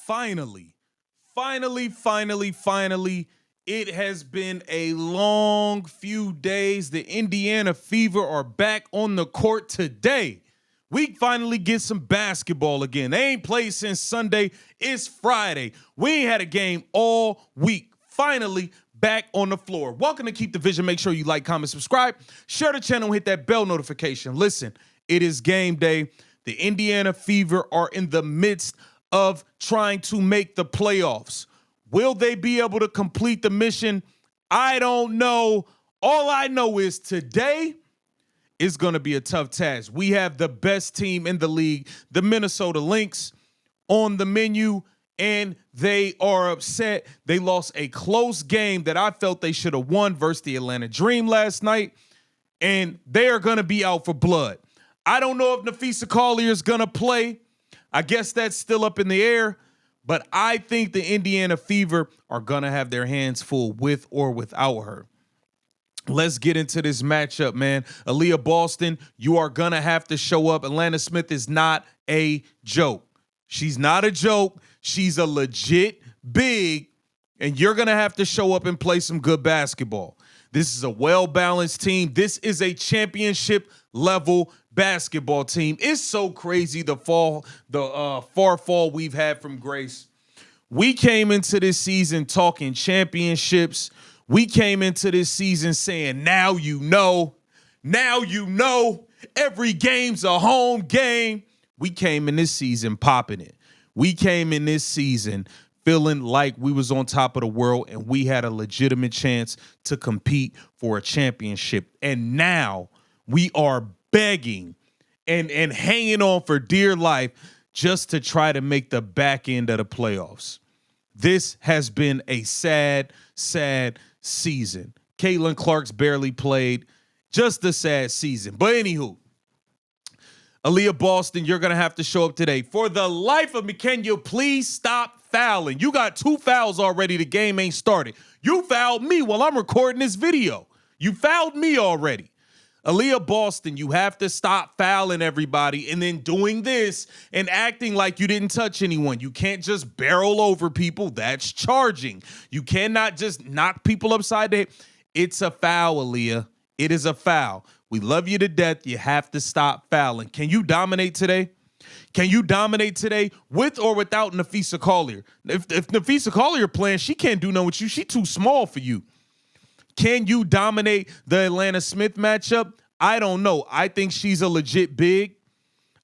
Finally, it has been a long few days. The Indiana Fever are back on the court today. We finally get some basketball again. They ain't played since Sunday. It's Friday. We ain't had a game all week. Finally back on the floor. Welcome to Keep the Vision. Make sure you like, comment, subscribe, share the channel, hit that bell notification. Listen, it is game day. The Indiana Fever are in the midst of trying to make the playoffs. Will they be able to complete the mission? I don't know. All I know is today is going to be a tough task. We have the best team in the league, the Minnesota LYNX, on the menu, and they are upset. They lost a close game that I felt they should have won versus the Atlanta Dream last night, and they are going to be out for blood. I don't know if Napheesa Collier is going to play. I guess that's still up in the air, but I think the Indiana Fever are going to have their hands full with or without her. Let's get into this matchup, man. Aliyah Boston, you are going to have to show up. Atlanta Smith is not a joke. She's not a joke. She's a legit big, and you're going to have to show up and play some good basketball. This is a well-balanced team. This is a championship level basketball team. It's so crazy the far fall we've had from grace. We came into this season talking championships. We came into this season saying, now you know, every game's a home game. We came in this season popping it. We came in this season feeling like we was on top of the world and we had a legitimate chance to compete for a championship. And now we are begging and hanging on for dear life just to try to make the back end of the playoffs. This has been a sad season. Caitlin Clark's barely played. Just a sad season. But anywho, Aliyah Boston, you're going to have to show up today. For the life of me, can you please stop fouling? You got 2 fouls already. The game ain't started. You fouled me while I'm recording this video. You fouled me already. Aliyah Boston, you have to stop fouling everybody and then doing this and acting like you didn't touch anyone. You can't just barrel over people. That's charging. You cannot just knock people upside the head. It's a foul, Aliyah. It is a foul. We love you to death. You have to stop fouling. Can you dominate today? Can you dominate today with or without Napheesa Collier? If Napheesa Collier playing, she can't do nothing with you. She's too small for you. Can you dominate the Atlanta Smith matchup? I don't know. I think she's a legit big.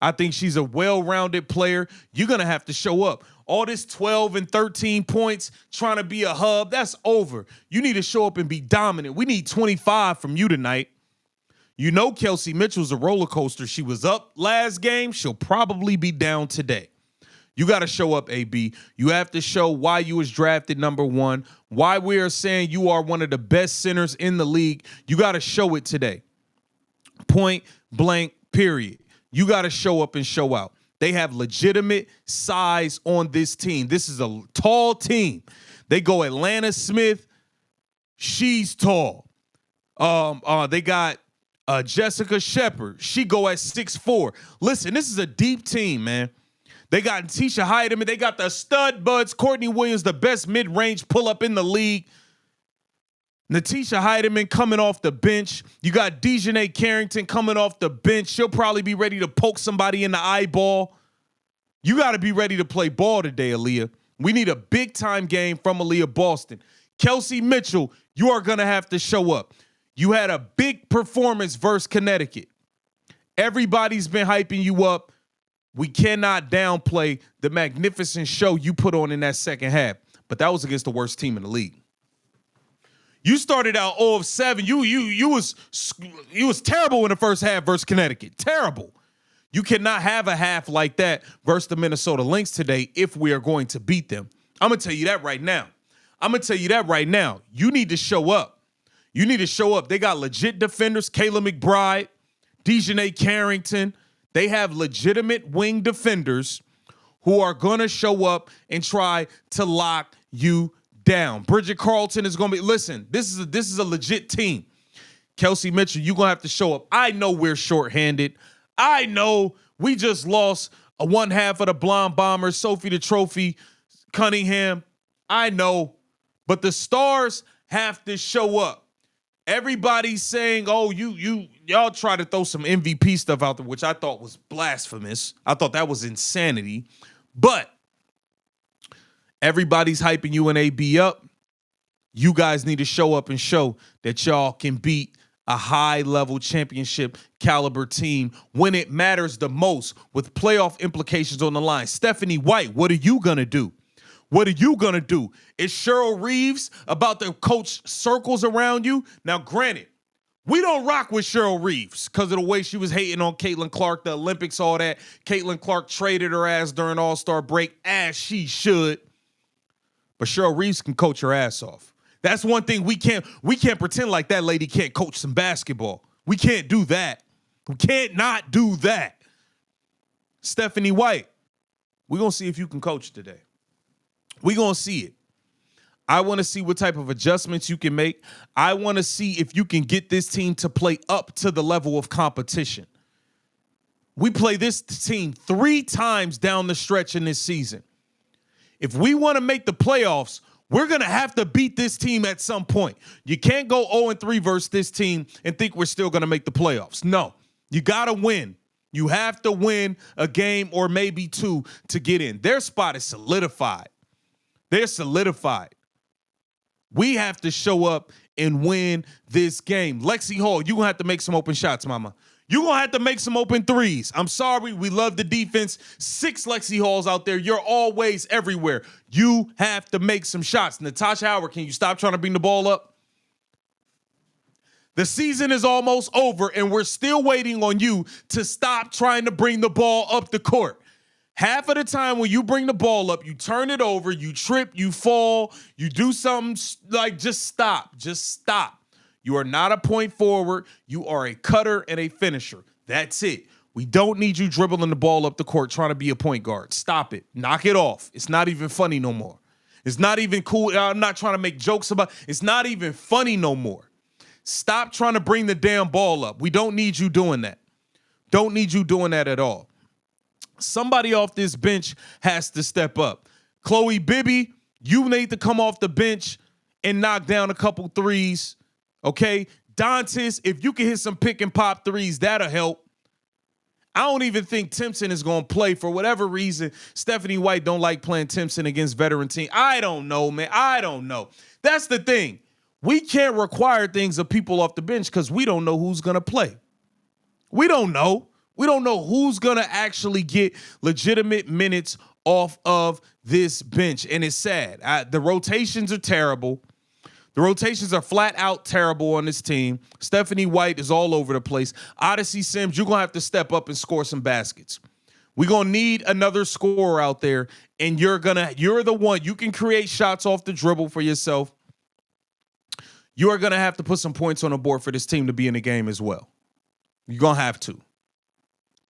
I think she's a well-rounded player. You're going to have to show up. All this 12 and 13 points trying to be a hub, that's over. You need to show up and be dominant. We need 25 from you tonight. You know Kelsey Mitchell's a roller coaster. She was up last game. She'll probably be down today. You got to show up, AB. You have to show why you was drafted number 1, why we are saying you are one of the best centers in the league. You got to show it today. Point blank, period. You got to show up and show out. They have legitimate size on this team. This is a tall team. They go Atlanta Smith. She's tall. They got Jessica Shepard. She go at 6'4". Listen, this is a deep team, man. They got Tisha Heidemann. They got the stud buds. Courtney Williams, the best mid-range pull-up in the league. Natisha Heidemann coming off the bench. You got Dejanay Carrington coming off the bench. She'll probably be ready to poke somebody in the eyeball. You got to be ready to play ball today, Aliyah. We need a big-time game from Aliyah Boston. Kelsey Mitchell, you are going to have to show up. You had a big performance versus Connecticut. Everybody's been hyping you up. We cannot downplay the magnificent show you put on in that second half, but that was against the worst team in the league. You started out 0 of 7. You was terrible in the first half versus Connecticut. Terrible. You cannot have a half like that versus the Minnesota LYNX today if we are going to beat them. I'm gonna tell you that right now. You need to show up. You need to show up. They got legit defenders. Kayla McBride, Dejanay Carrington. They have legitimate wing defenders who are going to show up and try to lock you down. Bridget Carlton is going to be, listen, this is a legit team. Kelsey Mitchell, you're going to have to show up. I know we're shorthanded. I know we just lost one half of the Blonde Bombers, Sophie the Trophy, Cunningham. I know, but the stars have to show up. Everybody's saying, oh, y'all try to throw some MVP stuff out there, which I thought was blasphemous. I thought that was insanity. But everybody's hyping UNAB up. You guys need to show up and show that y'all can beat a high-level championship caliber team when it matters the most with playoff implications on the line. Stephanie White, what are you going to do? What are you going to do? Is Cheryl Reeves about to coach circles around you? Now, granted, we don't rock with Cheryl Reeves because of the way she was hating on Caitlin Clark, the Olympics, all that. Caitlin Clark traded her ass during All-Star break, as she should. But Cheryl Reeves can coach her ass off. That's one thing we can't pretend like that lady can't coach some basketball. We can't do that. We can't not do that. Stephanie White, we're going to see if you can coach today. We're going to see it. I want to see what type of adjustments you can make. I want to see if you can get this team to play up to the level of competition. We play this team 3 times down the stretch in this season. If we want to make the playoffs, we're going to have to beat this team at some point. You can't go 0-3 versus this team and think we're still going to make the playoffs. No, you got to win. You have to win a game or maybe 2 to get in. Their spot is solidified. They're solidified. We have to show up and win this game. Lexi Hall, you're going to have to make some open shots, mama. You're going to have to make some open threes. I'm sorry. We love the defense. 6 Lexi Halls out there. You're always everywhere. You have to make some shots. Natasha Howard, can you stop trying to bring the ball up? The season is almost over, and we're still waiting on you to stop trying to bring the ball up the court. Half of the time when you bring the ball up, you turn it over, you trip, you fall, you do something like just stop. Just stop. You are not a point forward. You are a cutter and a finisher. That's it. We don't need you dribbling the ball up the court trying to be a point guard. Stop it. Knock it off. It's not even funny no more. It's not even cool. I'm not trying to make jokes about it. It's not even funny no more. Stop trying to bring the damn ball up. We don't need you doing that. Don't need you doing that at all. Somebody off this bench has to step up. Chloe Bibby, you need to come off the bench and knock down a couple threes. Okay, Dantes, if you can hit some pick and pop threes, that'll help. I don't even think Timpson is going to play for whatever reason. Stephanie White don't like playing Timpson against veteran team. I don't know, man. I don't know. That's the thing. We can't require things of people off the bench because we don't know who's going to play. We don't know. We don't know who's going to actually get legitimate minutes off of this bench. And it's sad. The rotations are terrible. The rotations are flat out terrible on this team. Stephanie White is all over the place. Odyssey Sims, you're going to have to step up and score some baskets. We're going to need another scorer out there, and you're the one. You can create shots off the dribble for yourself. You are going to have to put some points on the board for this team to be in the game as well. You're going to have to.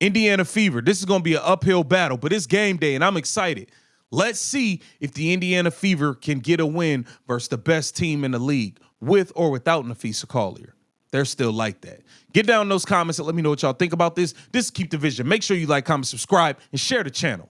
Indiana Fever, this is going to be an uphill battle, but it's game day, and I'm excited. Let's see if the Indiana Fever can get a win versus the best team in the league, with or without Nafisa Collier. They're still like that. Get down in those comments and let me know what y'all think about this. This is Keep the Vision. Make sure you like, comment, subscribe, and share the channel.